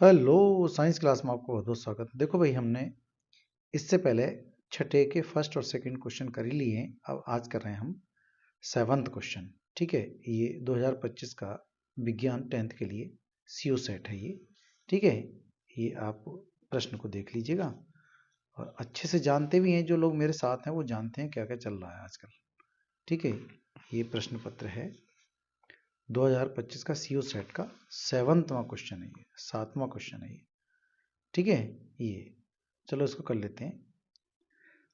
Hello, science class में आपको बहुत बहुत स्वागत है। देखो भाई, हमने इससे पहले छठे के फर्स्ट और सेकंड क्वेश्चन कर ही लिए हैं। अब आज कर रहे हैं हम सेवंथ क्वेश्चन। ठीक है, ये 2025 का विज्ञान 10th के लिए सीओ सेट है ये। ठीक है, ये आप प्रश्न को देख लीजिएगा और अच्छे से जानते भी हैं। जो लोग मेरे साथ हैं वो जानते हैं क्या क्या चल रहा है आजकल। ठीक है, ये प्रश्न पत्र है 2025 का सीओ सेट का 7वां क्वेश्चन है ये, 7वां क्वेश्चन है ये। ठीक है, ये चलो इसको कर लेते हैं।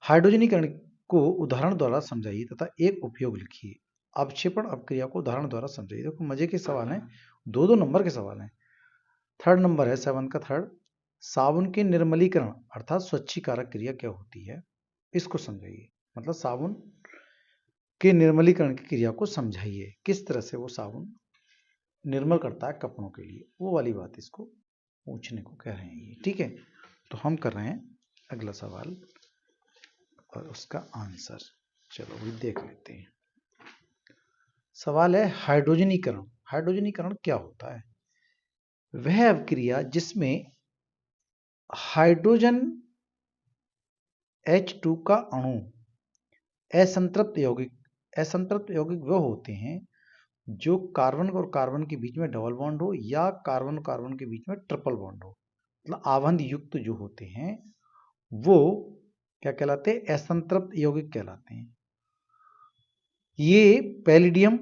हाइड्रोजनीकरण को उदाहरण द्वारा समझाइए तथा एक उपयोग लिखिए। अवक्षेपण अपक्रिया को उदाहरण द्वारा समझाइए। देखो मजे के सवाल हैं, दो दो नंबर के सवाल हैं। थर्ड नंबर है 7 का थर्ड, साबुन के निर्मलीकरण अर्थात स्वच्छीकारक क्रिया क्या होती है, इसको समझाइए। मतलब साबुन के निर्मलीकरण की क्रिया को समझाइए, किस तरह से वो साबुन निर्मल करता है कपड़ों के लिए, वो वाली बात इसको पूछने को कह रहे हैं ये। ठीक है, तो हम कर रहे हैं अगला सवाल और उसका आंसर चलो भी देख लेते हैं। सवाल है हाइड्रोजनीकरण। हाइड्रोजनीकरण क्या होता है? वह अभिक्रिया जिसमें हाइड्रोजन H2 का अणु असंतृप्त यौगिक वह होते हैं जो कार्बन और कार्बन के बीच में डबल बॉन्ड हो या कार्बन और कार्बन के बीच में ट्रिपल बॉन्ड हो। मतलब आबंध युक्त जो होते हैं वो क्या कहलाते हैं? असंतृप्त यौगिक कहलाते हैं। ये पैलिडियम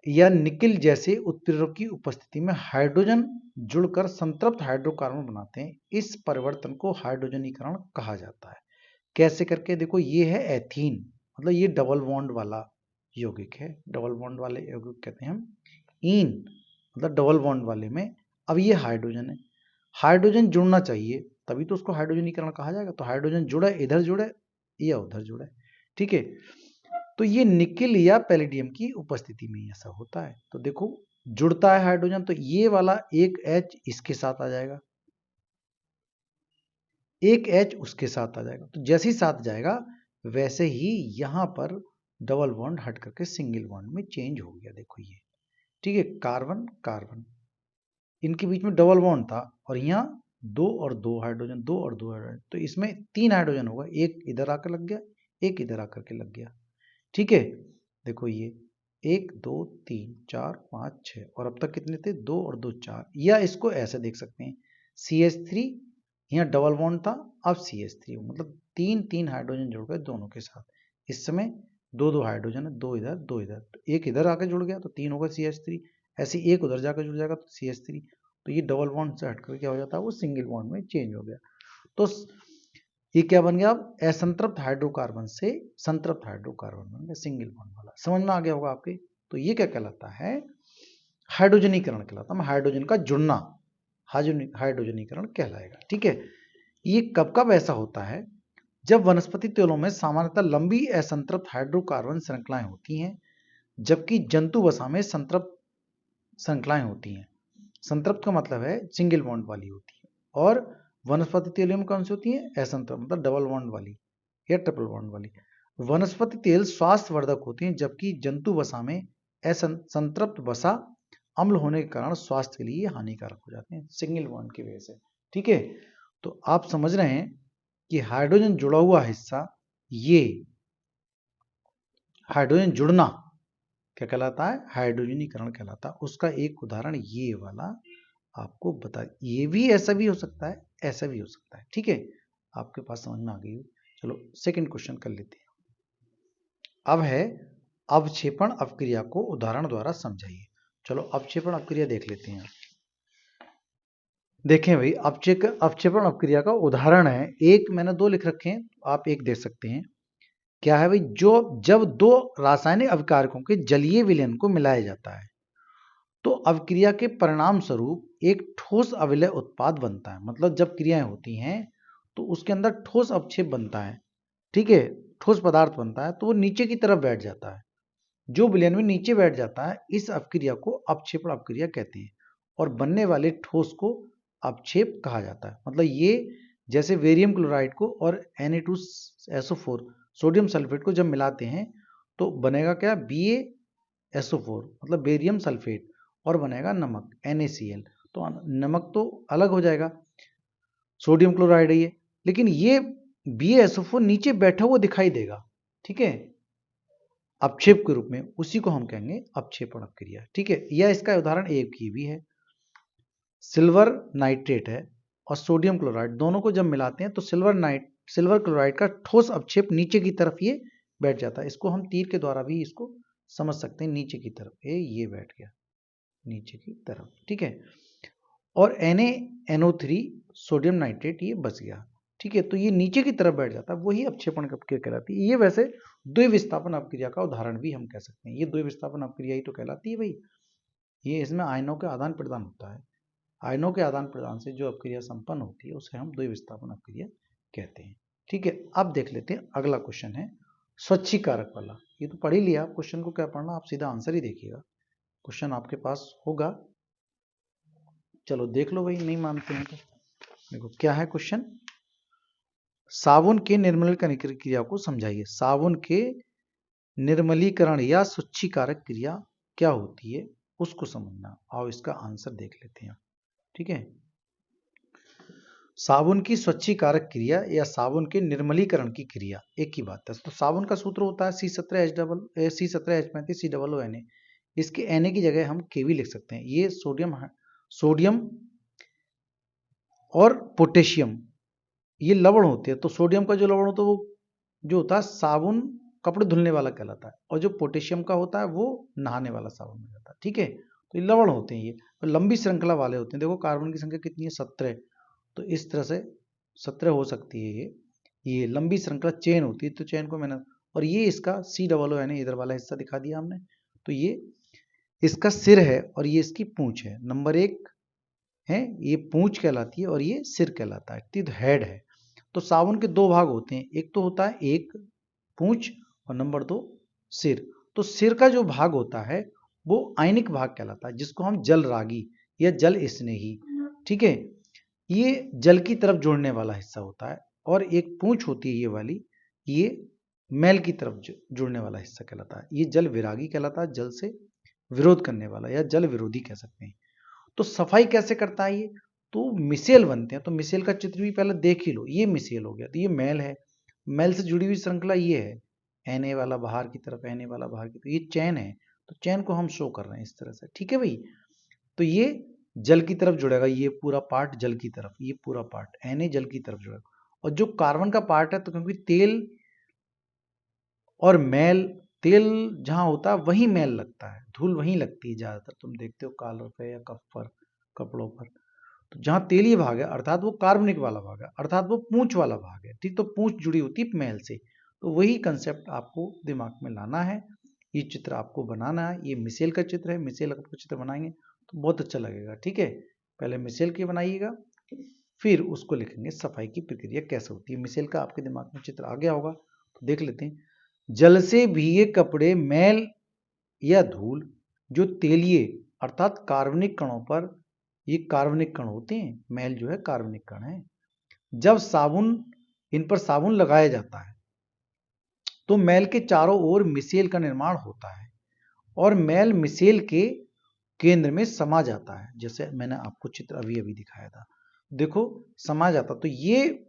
या निकिल जैसे उत्प्रेरक की उपस्थिति में हाइड्रोजन जुड़कर संतृप्त हाइड्रोकार्बन बनाते हैं। इस परिवर्तन को हाइड्रोजनीकरण कहा जाता है। कैसे करके? देखो, ये है एथीन, मतलब ये डबल बॉन्ड वाला यौगिक है। डबल बॉन्ड वाले यौगिक कहते हैं हम ईन, मतलब डबल बॉन्ड वाले में। अब ये हाइड्रोजन है, हाइड्रोजन जुड़ना चाहिए तभी तो उसको हाइड्रोजनीकरण कहा जाएगा। तो हाइड्रोजन जुड़े, इधर जुड़े या उधर जुड़े। ठीक है, तो ये निकिल या पैलेडियम की उपस्थिति में ऐसा होता है। तो देखो जुड़ता है हाइड्रोजन, तो ये वाला एक H इसके साथ आ जाएगा, एक H उसके साथ आ जाएगा। तो जैसे ही साथ जाएगा वैसे ही यहां पर डबल बॉन्ड हट करके सिंगल बॉन्ड में चेंज हो गया। देखो ये, ठीक है, कार्बन कार्बन, इनके बीच में डबल बॉन्ड था और यहाँ दो और दो हाइड्रोजन, दो और दो हाइड्रोजन, तो इसमें 3 हाइड्रोजन होगा। एक इधर आकर लग गया, एक इधर आकर के लग गया। ठीक है, देखो ये 1 2 3 4 5 6 और अब तक कितने थे? 2 और 2 4। या इसको ऐसे देख सकते हैं, CH3 यहाँ डबल बॉन्ड था, अब CH3, मतलब 3 हाइड्रोजन जुड़ गए दोनों के साथ। इस समय 2 हाइड्रोजन है, 2 इधर 2 इधर, तो एक इधर आकर जुड़ गया तो 3 होगा CH3। ऐसे एक उधर जाकर जुड़ जाएगा तो CH3। तो ये डबल बॉन्ड से हटकर क्या हो जाता है? वो सिंगल बॉन्ड में चेंज हो गया। तो ये क्या बन गया? अब असंतृप्त हाइड्रोकार्बन से संतृप्त हाइड्रोकार्बन बन गया, सिंगल बॉन्ड वाला। समझ में आ गया होगा आपके? तो ये क्या कहलाता है? हाइड्रोजनीकरण कहलाता है। हाइड्रोजन का जुड़ना हाइड्रोजनीकरण कहलाएगा। ठीक है, ये कब कब ऐसा होता है? जब वनस्पति तेलों में सामान्यतः लंबी असंतृप्त हाइड्रोकार्बन श्रृंखलाएं होती हैं, जबकि जंतु वसा में संतृप्त श्रृंखलाएं होती हैं। संतृप्त का मतलब है सिंगल बॉन्ड वाली होती है, और वनस्पति तेलों में कौन सी होती है? असंतृप्त, मतलब डबल बॉन्ड वाली या ट्रिपल बॉन्ड वाली। वनस्पति तेल स्वास्थ्यवर्धक होते हैं, जबकि जंतु वसा में असंतृप्त वसा अम्ल होने के कारण स्वास्थ्य के लिए हानिकारक हो जाते हैं, सिंगल बॉन्ड की वजह से। ठीक है, तो आप समझ रहे हैं कि हाइड्रोजन जुड़ा हुआ हिस्सा, ये हाइड्रोजन जुड़ना क्या कहलाता है? हाइड्रोजनीकरण कहलाता है। उसका एक उदाहरण ये वाला आपको बता, ये भी ऐसा भी हो सकता है, ऐसा भी हो सकता है। ठीक है, आपके पास समझ में आ गई हो। चलो सेकंड क्वेश्चन कर लेते हैं। अब है अवक्षेपण अपक्रिया को उदाहरण द्वारा समझाइए। चलो अवक्षेपण अपक्रिया देख लेते हैं। देखें भाई, अवक्षेपण अपक्रिया का उदाहरण है, एक मैंने दो लिख रखे हैं, आप एक देख सकते हैं। क्या है भाई? जब दो रासायनिक अभिकारकों के जलीय विलयन को मिलाया जाता है तो अभिक्रिया के परिणाम स्वरूप एक ठोस अविलय उत्पाद बनता है। मतलब जब क्रियाएं होती हैं तो उसके अंदर ठोस अवक्षेप बनता है। ठीक है, ठोस पदार्थ बनता है तो वो नीचे की तरफ बैठ जाता है। जो विलयन में नीचे बैठ जाता है, इस अपक्रिया को अवक्षेपण अपक्रिया कहते हैं, और बनने वाले ठोस को अवक्षेप कहा जाता है। मतलब ये जैसे बेरियम क्लोराइड को और Na2SO4 सोडियम सल्फेट को जब मिलाते हैं तो बनेगा क्या? BaSO4, मतलब बेरियम सल्फेट, और बनेगा नमक NaCl। तो नमक तो अलग हो जाएगा, सोडियम क्लोराइड है ये, लेकिन ये BaSO4 नीचे बैठा हुआ दिखाई देगा, ठीक है, अपक्षेप के रूप में, उसी को हम कहेंगे अपक्षेपण अपक्रिया, ठीक है। या इसका उदाहरण एक ये भी है, सिल्वर नाइट्रेट है और सोडियम क्लोराइड, दोनों को जब मिलाते हैं तो सिल्वर क्लोराइड का ठोस अपक्षेप नीचे की तरफ ये बैठ जाता है। इसको हम तीर के द्वारा भी इसको समझ सकते हैं, नीचे की तरफ ये बैठ गया नीचे की तरफ, ठीक है। और NaNO3 सोडियम नाइट्रेट ये बच गया, ठीक है। तो ये नीचे की तरफ बैठ जाता है, वही अपक्षेपण अपक्रिया कहलाती है। ये वैसे द्विविस्थापन अपक्रिया का उदाहरण भी हम कह सकते हैं, ये द्विविस्थापन अपक्रिया ही तो कहलाती है भाई। ये इसमें आयनों का आदान प्रदान होता है, आयनों के आदान प्रदान से जो अपक्रिया संपन्न होती है उसे हम द्विविस्थापन अपक्रिया कहते हैं, ठीक है। अब देख लेते हैं अगला क्वेश्चन है स्वच्छीकारक वाला। ये तो पढ़ ही लिया, क्वेश्चन को क्या पढ़ना, आप सीधा आंसर ही देखिएगा, क्वेश्चन आपके पास होगा। चलो देख लो भाई, नहीं मानते हैं तो देखो क्या है क्वेश्चन। साबुन के निर्मलीकरण क्रिया को समझाइए। साबुन के निर्मलीकरण या स्वच्छीकारक क्रिया क्या होती है उसको समझना। आओ इसका आंसर देख लेते हैं, ठीक है। साबुन की स्वच्छीकारक क्रिया या साबुन के निर्मलीकरण की क्रिया एक ही बात है। तो साबुन का सूत्र होता है C17H35COO Na। इसके Na की जगह हम Kv लिख सकते हैं। ये सोडियम और पोटेशियम ये लवण होते हैं। तो सोडियम का जो लवण होता है वो जो होता है साबुन कपड़े धुलने वाला कहलाता है, और जो पोटेशियम का होता है वो नहाने वाला साबुन में जाता है, ठीक है। तो ये लवण होते हैं, ये तो लंबी श्रृंखला वाले होते हैं। देखो कार्बन की संख्या कितनी है, 17, तो इस तरह से 17 हो सकती है। ये लंबी श्रृंखला चेन होती है, तो चेन को मैंने, और ये इसका COO यानी इधर वाला हिस्सा दिखा दिया हमने। तो ये इसका सिर है और ये इसकी पूंछ है। नंबर 1 है, ये पूंछ कहलाती है और ये सिर कहलाता है, तो हेड है। तो साबुन के दो भाग होते हैं, एक तो होता है एक पूंछ और नंबर 2 सिर। तो सिर का जो भाग होता है वो आयनिक भाग कहलाता है, जिसको हम जल रागी या जल स्नेही, ठीक है, ये जल की तरफ जोड़ने वाला हिस्सा होता है। और एक पूंछ होती है ये वाली, ये मैल की तरफ जुड़ने वाला हिस्सा कहलाता है। ये जल विरागी कहलाता है, जल से विरोध करने वाला या जल विरोधी कह सकते हैं। तो सफाई कैसे करता है ये, तो मिसेल बनते हैं। तो मिसेल का चित्र भी पहले देख ही लो, ये मिसेल हो गया, तो ये मैल है, मैल से जुड़ी हुई श्रृंखला ये है, Na वाला बाहर की तरफ, Na वाला बाहर की तरफ, ये चैन है। तो चैन को हम शो कर रहे हैं इस तरह से, ठीक है भाई। तो ये जल की तरफ जुड़ेगा, ये पूरा पार्ट जल की तरफ, ये पूरा पार्ट Na जल की तरफ जुड़ेगा। और जो कार्बन का पार्ट है, तो क्योंकि तेल और मैल, तेल जहां होता है वहीं मैल लगता है, धूल वहीं लगती है ज्यादातर, तुम देखते हो कॉलर पे या कप पर, कपड़ों पर। तो जहां तेलीय भाग है अर्थात वो कार्बनिक वाला भाग है, अर्थात वो पूंछ वाला भाग है, ठीक। तो पूंछ जुड़ी होती है मैल से। तो वही कंसेप्ट आपको दिमाग में लाना है, ये चित्र आपको बनाना है। ये मिसेल का चित्र है, मिसेल का चित्र बनाएंगे तो बहुत अच्छा लगेगा, ठीक है। पहले मिसेल की बनाइएगा, फिर उसको लिखेंगे सफाई की प्रक्रिया कैसे होती है। मिसेल का आपके दिमाग में चित्र आ गया होगा, तो देख लेते हैं। जल से भीगे कपड़े, मैल या धूल जो तेलीय अर्थात कार्बनिक कणों पर, ये कार्बनिक कण होते हैं, मैल जो है कार्बनिक कण है, जब इन पर साबुन लगाया जाता है तो मैल के चारों ओर मिसेल का निर्माण होता है और मैल मिसेल के केंद्र में समा जाता है। जैसे मैंने आपको चित्र अभी अभी दिखाया था, देखो समा जाता। तो ये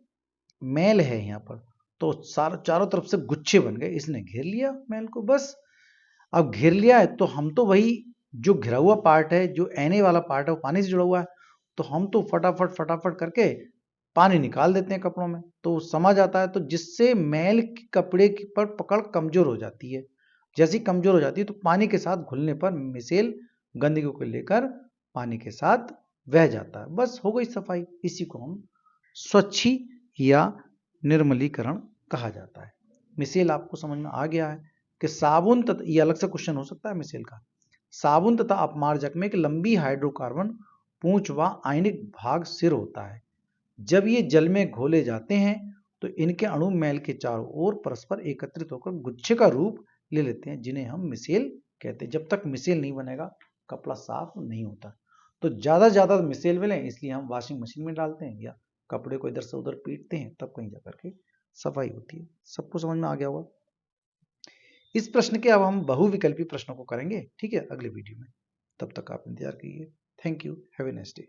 मैल है यहाँ पर, तो चारों तरफ से गुच्छे बन गए, इसने घेर लिया मैल को। बस अब घेर लिया है तो हम तो वही जो घिरा हुआ पार्ट है, जो Na वाला पार्ट है वो पानी से जुड़ा हुआ है, तो हम तो फटाफट फटाफट करके पानी निकाल देते हैं कपड़ों में, तो समा जाता है। तो जिससे मैल की कपड़े पर पकड़ कमजोर हो जाती है। जैसी कमजोर हो जाती है तो पानी के साथ घुलने पर मिसेल गंदगी को लेकर पानी के साथ बह जाता है। बस हो गई सफाई। इसी को हम स्वच्छी या निर्मलीकरण कहा जाता है। मिसेल आपको समझ में आ गया है कि साबुन तथा, ये अलग से क्वेश्चन हो सकता है मिसेल का, साबुन तथा अपमार्जक में एक लंबी हाइड्रोकार्बन पूंछ व आयनिक भाग सिर होता है। जब ये जल में घोले जाते हैं तो इनके अणु मैल के चारों ओर परस्पर एकत्रित होकर गुच्छे का रूप ले लेते हैं, जिन्हें हम मिसेल कहते हैं। जब तक मिसेल नहीं बनेगा कपड़ा साफ नहीं होता। तो ज्यादा मिसेल मिले इसलिए हम वॉशिंग मशीन में डालते हैं या कपड़े को इधर से उधर पीटते हैं, तब कहीं जाकर के सफाई होती है। सबको समझ में आ गया होगा। इस प्रश्न के अब हम बहुविकल्पी प्रश्नों को करेंगे, ठीक है, अगले वीडियो में। तब तक आप इंतजार कीजिए। Thank you, have a nice day.